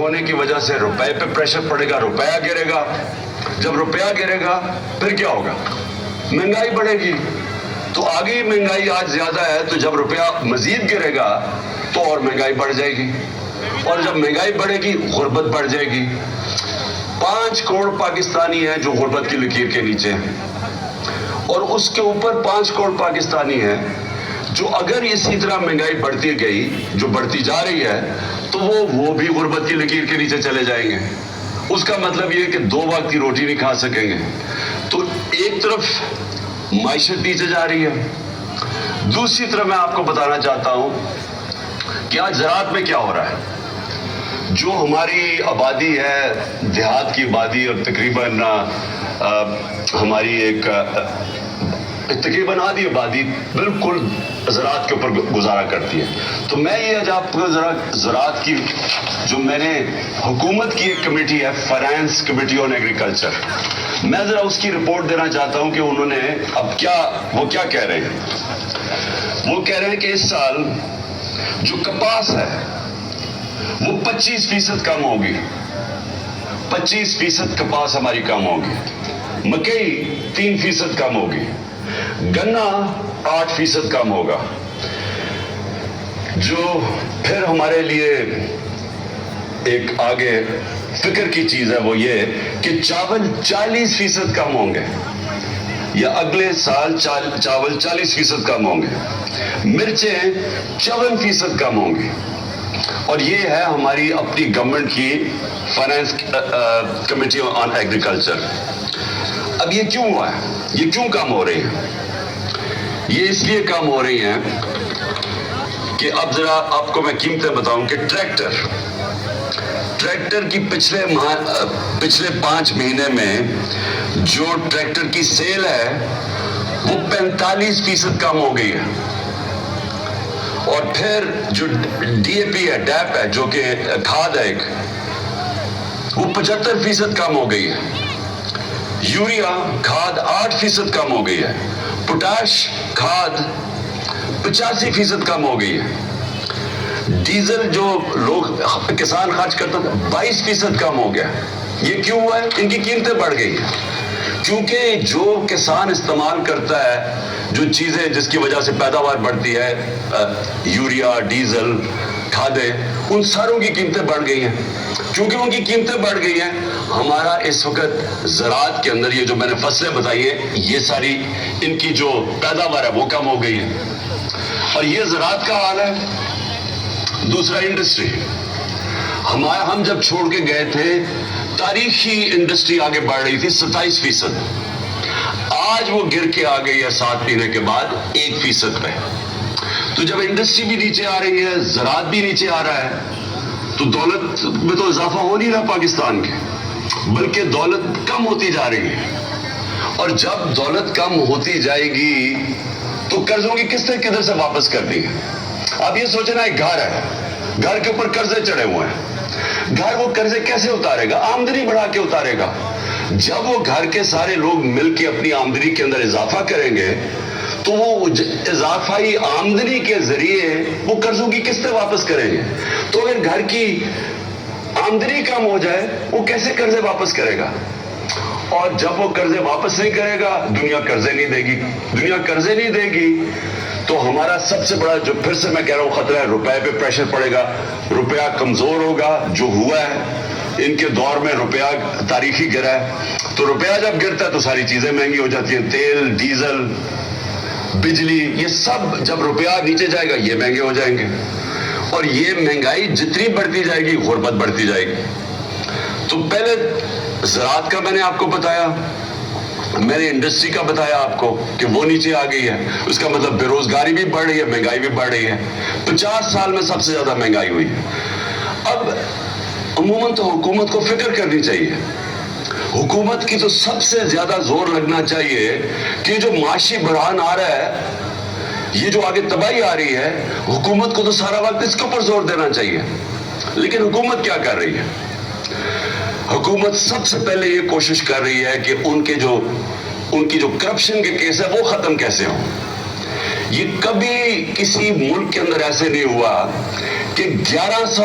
ہونے کی وجہ سے روپے پہ پریشر پڑے گا, روپیہ گرے گا. جب روپیہ گرے گا پھر کیا ہوگا؟ مہنگائی بڑھے گی. تو آگے مہنگائی آج زیادہ ہے, تو جب روپیہ مزید گرے گا تو اور مہنگائی بڑھ جائے گی, اور جب مہنگائی بڑھے گی غربت بڑھ جائے گی. 5 کروڑ پاکستانی ہیں جو غربت کی لکیر کے نیچے ہیں, اور اس کے اوپر 5 کروڑ پاکستانی ہیں جو اگر اسی طرح مہنگائی بڑھتی گئی جو بڑھتی جا رہی ہے تو وہ بھی غربت کی لکیر کے نیچے چلے جائیں گے. اس کا مطلب یہ ہے کہ 2 وقت کی روٹی نہیں کھا سکیں گے. تو ایک طرف معیشت نیچے جا رہی ہے, دوسری طرف میں آپ کو بتانا چاہتا ہوں کہ آج زراعت میں کیا ہو رہا ہے. جو ہماری آبادی ہے, دیہات کی آبادی, اور تقریباً ہماری ایک تقریباً آدھی آبادی بالکل زراعت کے اوپر گزارا کرتی ہے. تو میں یہ آج آپ کو ذرا زراعت کی جو میں نے حکومت کی ایک کمیٹی ہے, فائنانس کمیٹی آن ایگریکلچر, میں ذرا اس کی رپورٹ دینا چاہتا ہوں کہ انہوں نے اب وہ کیا کہہ رہے ہیں. وہ کہہ رہے ہیں کہ اس سال جو کپاس ہے وہ 25% کم ہوگی. 25% کپاس ہماری کم ہوگی. مکئی 3% کم ہوگی. گنا 8% کم ہوگا. جو پھر ہمارے لیے ایک آگے فکر کی چیز ہے وہ یہ کہ چاول 40% کم ہوں گے, یا اگلے سال چاول 40% کم ہوں گے. مرچیں 54% کم ہوں گی. اور یہ ہے ہماری اپنی گورنمنٹ کی فائنانس کمیٹی آن ایگریکلچر. اب یہ کیوں ہوا ہے, یہ کیوں کم ہو رہی ہیں؟ یہ اس لیے کم ہو رہی ہیں کہ اب ذرا آپ کو میں قیمتیں بتاؤں کہ ٹریکٹر کی پچھلے 5 مہینے میں جو ٹریکٹر کی سیل ہے وہ 45% کم ہو گئی ہے. اور پھر جو ڈی اے پی ہے, ڈیپ ہے, جو کہ کھاد ہے ایک, وہ 75% کم ہو گئی ہے. یوریا کھاد 8% کم ہو گئی ہے. پوٹاش کھاد 85% کم ہو گئی ہے. ڈیزل جو لوگ کسان خرچ کرتا تھا 22% کم ہو گیا. یہ کیوں ہوا ہے؟ ان کی قیمتیں بڑھ گئی ہیں. کیونکہ جو کسان استعمال کرتا ہے جو چیزیں جس کی وجہ سے پیداوار بڑھتی ہے, یوریا, ڈیزل, کھادیں, ان ساروں کی قیمتیں بڑھ گئی ہیں. کیونکہ ان کی قیمتیں بڑھ گئی ہیں, ہمارا اس وقت زراعت کے اندر یہ جو میں نے فصلیں بتائی ہیں یہ ساری ان کی جو پیداوار ہے وہ کم ہو گئی ہے. اور یہ زراعت کا حال ہے. دوسرا انڈسٹری, ہم جب چھوڑ کے گئے تھے تاریخی انڈسٹری آگے بڑھ رہی تھی 27%. آج وہ گر کے آ گئی ہے 7 مہینے کے بعد 1% پہ. تو جب انڈسٹری بھی نیچے آ رہی ہے, زراعت بھی نیچے آ رہا ہے, تو دولت میں تو اضافہ ہو نہیں رہا پاکستان کے, بلکہ دولت کم ہوتی جا رہی ہے. اور جب دولت کم ہوتی جائے گی تو قرضوں کی قسطیں کدھر سے واپس کرنی ہے؟ اب یہ سوچنا ایک گھر ہے, گھر کے اوپر قرضے چڑھے ہوئے ہیں. گھر وہ قرضے کیسے اتارے گا؟ آمدنی بڑھا کے اتارے گا. جب وہ گھر کے سارے لوگ مل کے اپنی آمدنی کے اندر اضافہ کریں گے تو وہ اضافائی آمدنی کے ذریعے وہ قرضوں کی قسطیں واپس کریں گے. تو اگر گھر کی آمدنی کم ہو جائے وہ کیسے قرضے واپس کرے گا؟ اور جب وہ قرضے واپس نہیں کرے گا دنیا قرضے نہیں دے گی. دنیا قرضے نہیں دے گی تو ہمارا سب سے بڑا جو پھر سے میں کہہ رہا ہوں خطرہ ہے, روپے پہ پریشر پڑے گا. روپیہ کمزور ہوگا. جو ہوا ہے ان کے دور میں روپیہ تاریخی گرا ہے. تو روپیہ جب گرتا ہے تو ساری چیزیں مہنگی ہو جاتی ہیں. تیل, ڈیزل, بجلی, یہ سب جب روپیہ نیچے جائے گا یہ مہنگے ہو جائیں گے. اور یہ مہنگائی جتنی بڑھتی جائے گی غربت بڑھتی جائے گی. تو پہلے زراعت کا میں نے آپ کو بتایا, میں نے انڈسٹری کا بتایا آپ کو کہ وہ نیچے آ گئی ہے. اس کا مطلب بے روزگاری بھی بڑھ رہی ہے, مہنگائی بھی بڑھ رہی ہے. 50 سال میں سب سے زیادہ مہنگائی ہوئی ہے. اب عموماً تو حکومت کو فکر کرنی چاہیے. حکومت کی تو سب سے زیادہ زور لگنا چاہیے کہ جو معاشی بحران آ رہا ہے, یہ جو آگے تباہی آ رہی ہے, حکومت کو تو سارا وقت اس کے اوپر زور دینا چاہیے. لیکن حکومت کیا کر رہی ہے؟ حکومت سب سے پہلے یہ کوشش کر رہی ہے کہ ان کی جو کرپشن کے کیس ہے وہ ختم کیسے ہوں. یہ کبھی کسی ملک کے اندر ایسے نہیں ہوا کہ 1100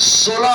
16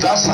10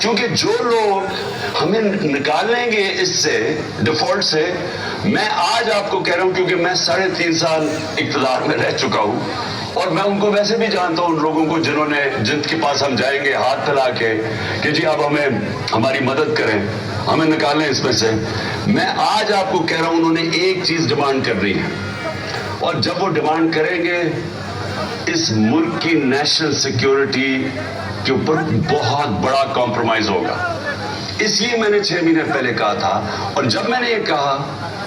کیونکہ جو لوگ ہمیں نکالیں گے اس سے ڈیفالٹ سے، میں آج آپ کو کہہ رہا ہوں کیونکہ میں 3.5 سال اقتدار میں رہ چکا ہوں اور میں ان کو ویسے بھی جانتا ہوں، ان لوگوں کو جن کے پاس ہم جائیں گے ہاتھ پھیلا کے کہ جی آپ ہماری مدد کریں، ہمیں نکالیں اس میں سے، میں آج آپ کو کہہ رہا ہوں انہوں نے ایک چیز ڈیمانڈ کرنی ہے، اور جب وہ ڈیمانڈ کریں گے اس ملک کی نیشنل سیکیورٹی کے اوپر بہت بڑا کمپرومائز ہوگا۔ اس لیے میں نے 6 مہینے پہلے کہا تھا، اور جب میں نے یہ کہا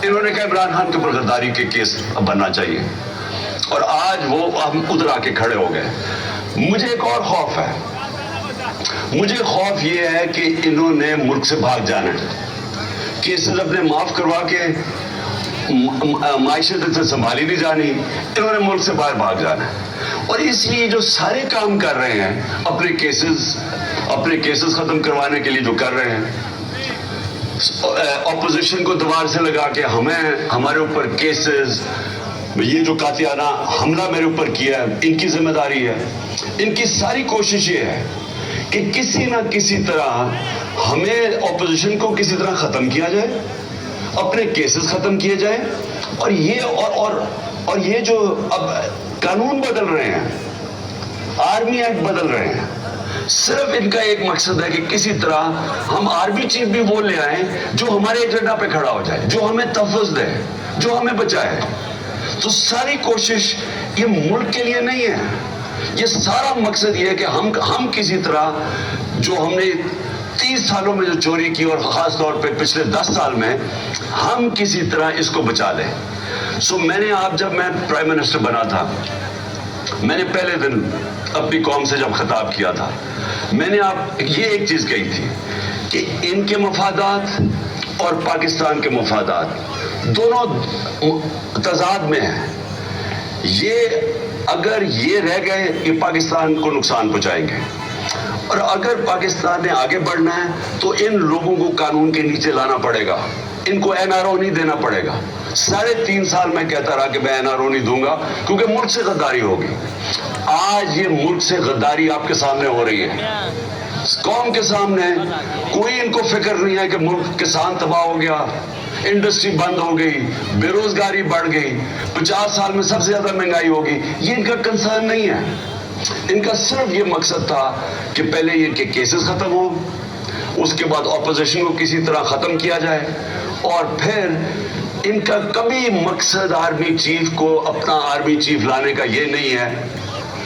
انہوں نے کہا عمران خان کے اوپر غداری کے کیس بننا چاہیے، اور آج وہ ہم ادھر آ کے کھڑے ہو گئے۔ مجھے ایک اور خوف ہے، مجھے خوف یہ ہے کہ انہوں نے ملک سے بھاگ جانا ہے، کیسز اپنے معاف کروا کے معیشت سے سنبھالی نہیں جانی، انہوں نے ملک سے باہر بھاگ جانا ہے، اور اس لیے جو سارے کام کر رہے ہیں اپنے کیسز ختم کروانے کے لیے جو کر رہے ہیں، اپوزیشن کو دیوار سے لگا کے ہمارے اوپر کیسز، یہ جو قاطعانہ حملہ میرے اوپر کیا ہے ان کی ذمہ داری ہے، ان کی ساری کوشش یہ ہے کہ کسی نہ کسی طرح ہمیں اپوزیشن کو کسی طرح ختم کیا جائے، اپنے کیسز ختم کیے جائیں، اور یہ جو اب قانون بدل رہے ہیں، آرمی ایکٹ بدل رہے ہیں، صرف ان کا ایک مقصد ہے کہ کسی طرح ہم آرمی چیف بھی وہ لے آئیں جو ہمارے ایجنڈا پہ کھڑا ہو جائے، جو ہمیں تحفظ دے، جو ہمیں بچائے۔ تو ساری کوشش یہ ملک کے لیے نہیں ہے، یہ سارا مقصد یہ ہے کہ ہم کسی طرح جو ہم نے 30 سالوں میں جو چوری کی، اور خاص طور پہ پچھلے 10 سال میں، ہم کسی طرح اس کو بچا لیں۔ جب میں پرائم منسٹر بنا تھا، میں نے پہلے دن اپنی قوم سے جب خطاب کیا تھا، میں نے یہ ایک چیز کہی تھی کہ ان کے مفادات اور پاکستان کے مفادات دونوں تضاد میں ہیں، اگر یہ رہ گئے یہ پاکستان کو نقصان پہنچائیں گے، اور اگر پاکستان نے آگے بڑھنا ہے تو ان لوگوں کو قانون کے نیچے لانا پڑے گا، ان کو NRO نہیں دینا پڑے گا۔ 3.5 سال میں کہتا رہا کہ میں NRO نہیں دوں گا کیونکہ ملک سے غداری ہوگی۔ آج یہ ملک سے غداری آپ کے سامنے ہو رہی ہے، قوم کے سامنے، کوئی ان کو فکر نہیں ہے کہ ملک کسان تباہ ہو گیا، انڈسٹری بند ہو گئی، بے روزگاری بڑھ گئی، 50 سال میں سب سے زیادہ مہنگائی ہوگی، یہ ان کا کنسرن نہیں ہے۔ ان کا صرف یہ مقصد تھا کہ پہلے یہ کہ کیسز ختم ہو، اس کے بعد اپوزیشن کو کسی طرح ختم کیا جائے، اور پھر ان کا کبھی مقصد آرمی چیف کو اپنا آرمی چیف لانے کا یہ نہیں ہے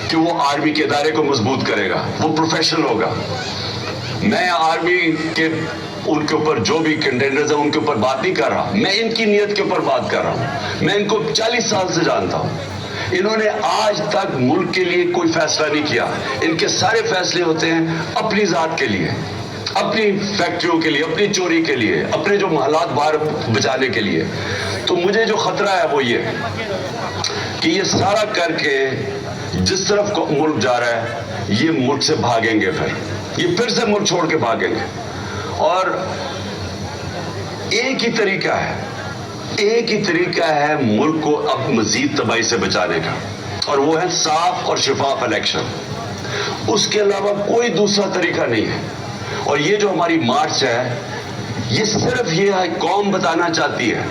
کہ وہ آرمی کے ادارے کو مضبوط کرے گا، وہ پروفیشنل ہوگا۔ میں آرمی کے ان کے اوپر جو بھی کنٹینڈرز ہیں ان کے اوپر بات نہیں کر رہا، میں ان کی نیت کے اوپر بات کر رہا ہوں۔ میں ان کو 40 سال سے جانتا ہوں، انہوں نے آج تک ملک کے لیے کوئی فیصلہ نہیں کیا، ان کے سارے فیصلے ہوتے ہیں اپنی ذات کے لیے، اپنی فیکٹریوں کے لیے، اپنی چوری کے لیے، اپنے جو محلات باہر بچانے کے لیے۔ تو مجھے جو خطرہ ہے وہ یہ کہ یہ سارا کر کے جس طرف ملک جا رہا ہے یہ ملک سے بھاگیں گے، پھر سے ملک چھوڑ کے بھاگیں گے، اور ایک ہی طریقہ ہے ملک کو اب مزید تباہی سے بچانے کا، اور وہ ہے صاف اور شفاف الیکشن۔ اس کے علاوہ کوئی دوسرا طریقہ نہیں ہے، اور یہ جو ہماری مارچ ہے یہ صرف یہ ہے، قوم بتانا چاہتی ہے،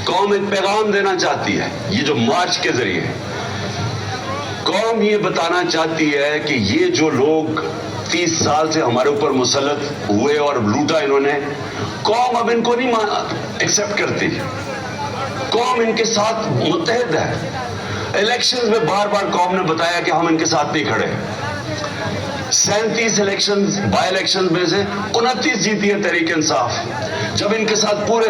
قوم ایک پیغام دینا چاہتی ہے، یہ جو مارچ کے ذریعے قوم یہ بتانا چاہتی ہے کہ یہ جو لوگ 30 سال سے ہمارے اوپر مسلط ہوئے اور لوٹا انہوں نے، قوم اب ان کو نہیں ایکسپٹ کرتی، قوم ان کے ساتھ متحد ہے۔ الیکشنز میں بار بار قوم نے بتایا کہ ہم ان کے ساتھ نہیں کھڑے۔ 37 الیکشنز بائی الیکشنز میں سے 29 جیتی ہے تحریک انصاف، جب ان کے ساتھ پورے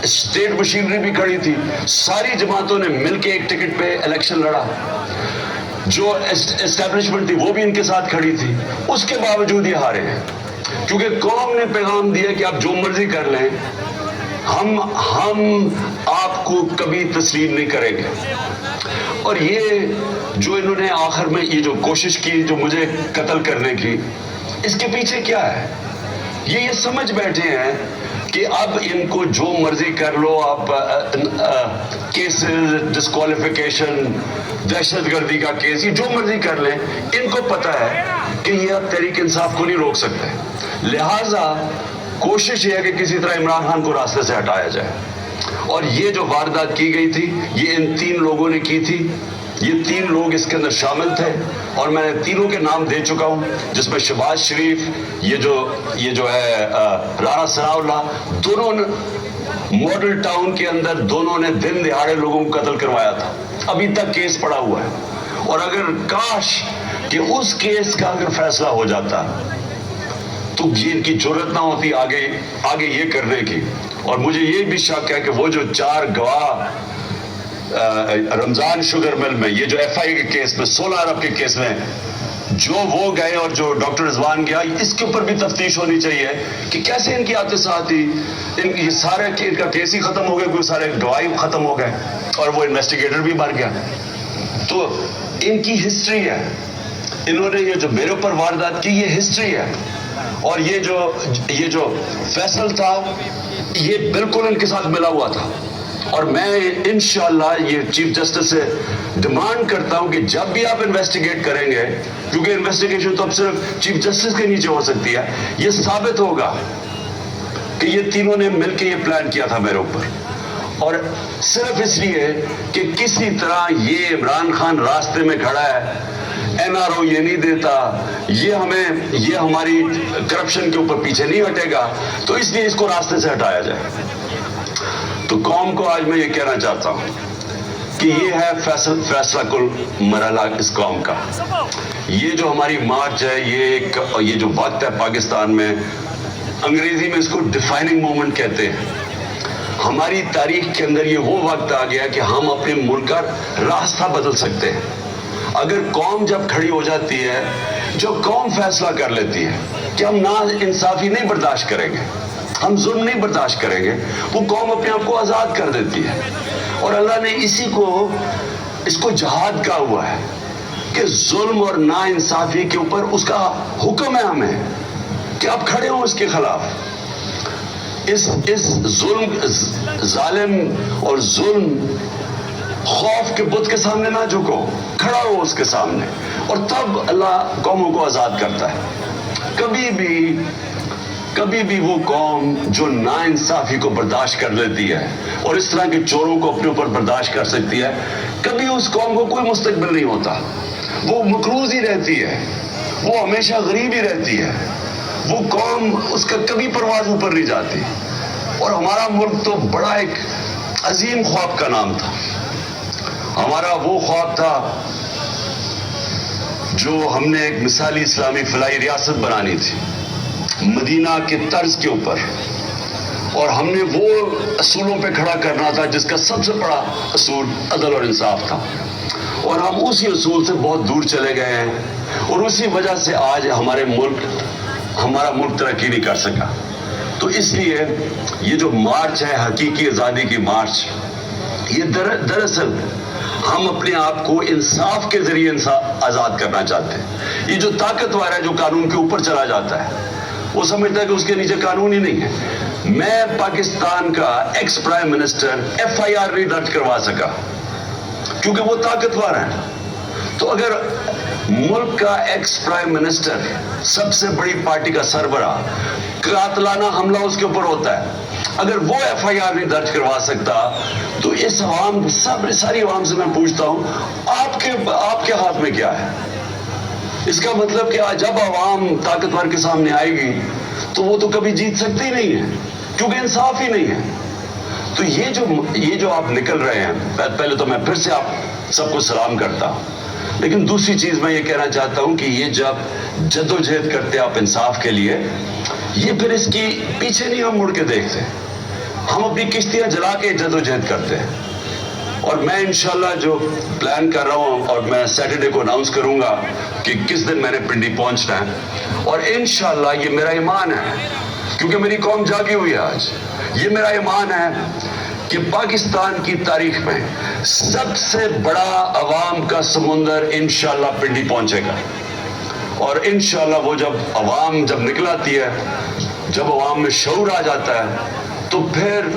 اسٹیٹ مشینری بھی کھڑی تھی، ساری جماعتوں نے مل کے ایک ٹکٹ پہ الیکشن لڑا، جو اسٹیبلشمنٹ تھی وہ بھی ان کے ساتھ کھڑی تھی، اس کے باوجود یہ ہارے ہیں، کیونکہ قوم نے پیغام دیا کہ آپ جو مرضی کر لیں، ہم آپ کو کبھی تسلیم نہیں کریں گے۔ اور یہ جو انہوں نے آخر میں یہ جو کوشش کی جو مجھے قتل کرنے کی، اس کے پیچھے کیا ہے؟ یہ سمجھ بیٹھے ہیں کہ اب ان کو جو مرضی کر لو، آپ کیسز، ڈسکوالیفیکیشن، دہشت گردی کا کیس، یہ جو مرضی کر لیں، ان کو پتہ ہے کہ یہ اب تحریک انصاف کو نہیں روک سکتے. لہٰذا کوشش یہ ہے کہ کسی طرح عمران خان کو راستے سے ہٹایا جائے. اور یہ جو واردات کی گئی تھی یہ ان 3 لوگوں نے کی تھی. یہ 3 لوگ اس کے اندر شامل تھے اور میں نے تینوں کے نام دے چکا ہوں، جس میں شہباز شریف، یہ جو ہے رانا ثناء اللہ، دونوں نے ماڈل ٹاؤن کے اندر دونوں نے دن دہاڑے لوگوں کو قتل کروایا تھا. ابھی تک کیس پڑا ہوا ہے. اور اگر کاش کہ اس کیس کا اگر فیصلہ ہو جاتا تو یہ ان کی جرأت نہ ہوتی آگے یہ کرنے کی. اور مجھے یہ بھی شک ہے کہ وہ جو 4 گواہ رمضان شوگر مل میں، یہ جو ایف آئی کے کیس میں 16 ارب کے کیس میں جو وہ گئے اور جو ڈاکٹر رضوان گیا، اس کے اوپر بھی تفتیش ہونی چاہیے کہ کیسے ان کی آتے ساتھ ہی یہ سارے ان کا کیس ہی ختم ہو گئے، کوئی سارے گواہی ختم ہو گئے اور وہ انویسٹیگیٹر بھی مر گیا. تو ان کی ہسٹری ہے. انہوں نے یہ جو میرے اوپر واردات کی یہ ہسٹری ہے. اور یہ جو فیصل تھا یہ بالکل ان کے ساتھ ملا ہوا تھا. اور میں انشاءاللہ یہ چیف جسٹس سے ڈیمانڈ کرتا ہوں کہ جب بھی آپ انویسٹیگیٹ کریں گے، کیونکہ انویسٹیگیشن تو اب صرف چیف جسٹس کے نیچے ہو سکتی ہے، یہ ثابت ہوگا کہ یہ تینوں نے مل کے یہ پلان کیا تھا میرے اوپر. اور صرف اس لیے کہ کسی طرح یہ عمران خان راستے میں کھڑا ہے، این آر او یہ نہیں دیتا، یہ ہماری کرپشن کے اوپر پیچھے نہیں ہٹے گا، تو اس لیے اس کو راستے سے ہٹایا جائے. تو قوم کو آج میں یہ کہنا چاہتا ہوں کہ یہ ہے فیصلہ کل مرحلہ اس قوم کا. یہ جو ہماری مارچ ہے، یہ جو وقت ہے پاکستان میں، انگریزی میں اس کو ڈیفائننگ مومنٹ کہتے ہیں. ہماری تاریخ کے اندر یہ وہ وقت آ گیا کہ ہم اپنے ملک کا راستہ بدل سکتے ہیں. اگر قوم جب کھڑی ہو جاتی ہے، جو قوم فیصلہ کر لیتی ہے کہ ہم نا انصافی نہیں برداشت کریں گے، ہم ظلم نہیں برداشت کریں گے، وہ قوم اپنے آپ کو آزاد کر دیتی ہے. اور اللہ نے اس کو جہاد کہا ہوا ہے کہ ظلم اور نا انصافی کے اوپر اس کا حکم ہے ہمیں کہ آپ کھڑے ہوں اس کے خلاف. اس ظلم، ظالم اور ظلم خوف کے بت کے سامنے نہ جھکو، کھڑا ہو اس کے سامنے، اور تب اللہ قوموں کو آزاد کرتا ہے. کبھی بھی وہ قوم جو ناانصافی کو برداشت کر لیتی ہے اور اس طرح کے چوروں کو اپنے اوپر برداشت کر سکتی ہے، کبھی اس قوم کو کوئی مستقبل نہیں ہوتا. وہ مقروض ہی رہتی ہے، وہ ہمیشہ غریب ہی رہتی ہے. وہ قوم، اس کا کبھی پرواز اوپر نہیں جاتی. اور ہمارا ملک تو بڑا ایک عظیم خواب کا نام تھا. ہمارا وہ خواب تھا جو ہم نے ایک مثالی اسلامی فلاحی ریاست بنانی تھی مدینہ کے طرز کے اوپر، اور ہم نے وہ اصولوں پہ کھڑا کرنا تھا جس کا سب سے بڑا اصول عدل اور انصاف تھا. اور ہم اسی اصول سے بہت دور چلے گئے ہیں، اور اسی وجہ سے آج ہمارا ملک ترقی نہیں کر سکا. تو اس لیے یہ جو مارچ ہے، حقیقی آزادی کی مارچ، یہ دراصل ہم اپنے آپ کو انصاف کے ذریعے آزاد کرنا چاہتے ہیں. یہ جو طاقتور ہے، جو قانون کے اوپر چلا جاتا ہے، وہ سمجھتا ہے کہ اس کے نیچے قانون ہی نہیں ہے. میں پاکستان کا ex prime minister F I R نہیں درج کروا سکا کیونکہ وہ طاقتور ہیں. تو اگر ملک کا ایکس پرائم منسٹر، سب سے بڑی پارٹی کا سربراہ، قاتلانہ حملہ اس کے اوپر ہوتا ہے، اگر وہ ایف آئی آر نہیں درج کروا سکتا، تو اس ساری عوام سے میں پوچھتا ہوں، آپ کے ہاتھ میں کیا ہے؟ اس کا مطلب کہ جب عوام طاقتور کے سامنے آئے گی تو وہ تو کبھی جیت سکتی نہیں ہے، کیونکہ انصاف ہی نہیں ہے. تو یہ جو آپ نکل رہے ہیں، پہلے تو میں پھر سے آپ سب کو سلام کرتا ہوں، لیکن دوسری چیز میں یہ کہنا چاہتا ہوں کہ یہ جب جدوجہد کرتے آپ انصاف کے لیے، یہ پھر اس کی پیچھے نہیں ہم مڑ کے دیکھتے، ہم اپنی کشتیاں جلا کے جدوجہد کرتے ہیں. اور میں انشاءاللہ جو پلان کر رہا ہوں، اور میں سیٹرڈے کو اناؤنس کروں گا کہ کس دن میں نے پنڈی پہنچنا ہے، اور انشاءاللہ یہ میرا ایمان ہے، کیونکہ میری قوم جاگی ہوئی ہے آج. یہ میرا ایمان ہے کہ پاکستان کی تاریخ میں سب سے بڑا عوام کا سمندر انشاءاللہ پنڈی پہنچے گا. اور انشاءاللہ وہ عوام جب نکل آتی ہے، جب عوام میں شعور آ جاتا ہے، تو پھر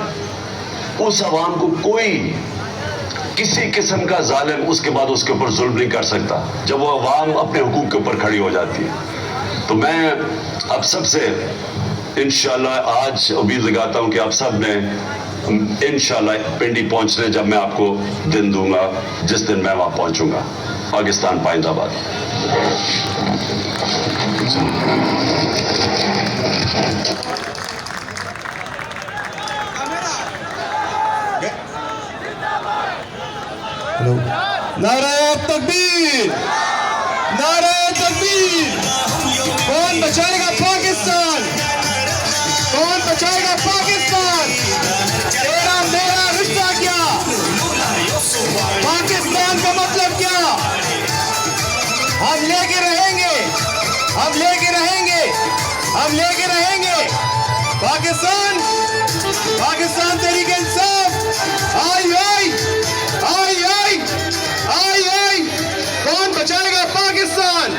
اس عوام کو کوئی کسی قسم کا ظالم اس کے بعد اس کے اوپر ظلم نہیں کر سکتا، جب وہ عوام اپنے حقوق کے اوپر کھڑی ہو جاتی ہے. تو میں اب سب سے انشاءاللہ آج امید لگاتا ہوں کہ آپ سب نے انشاءاللہ پنڈی پہنچنے جب میں آپ کو دن دوں گا جس دن میں وہاں پہنچوں گا. پاکستان پائندہ باد. نعرہ تکبیر، نعرہ تکبیر. کون بچائے گا پاکستان؟ کون بچائے گا پاکستان؟ تیرا میرا رشتہ کیا؟ پاکستان کا مطلب کیا؟ ہم لے کے رہیں گے، ہم لے کے رہیں گے، ہم لے کے رہیں گے. پاکستان، پاکستان تحریک انصاف آئی آئی آئی آئی آئی آئی. کون بچائے گا پاکستان؟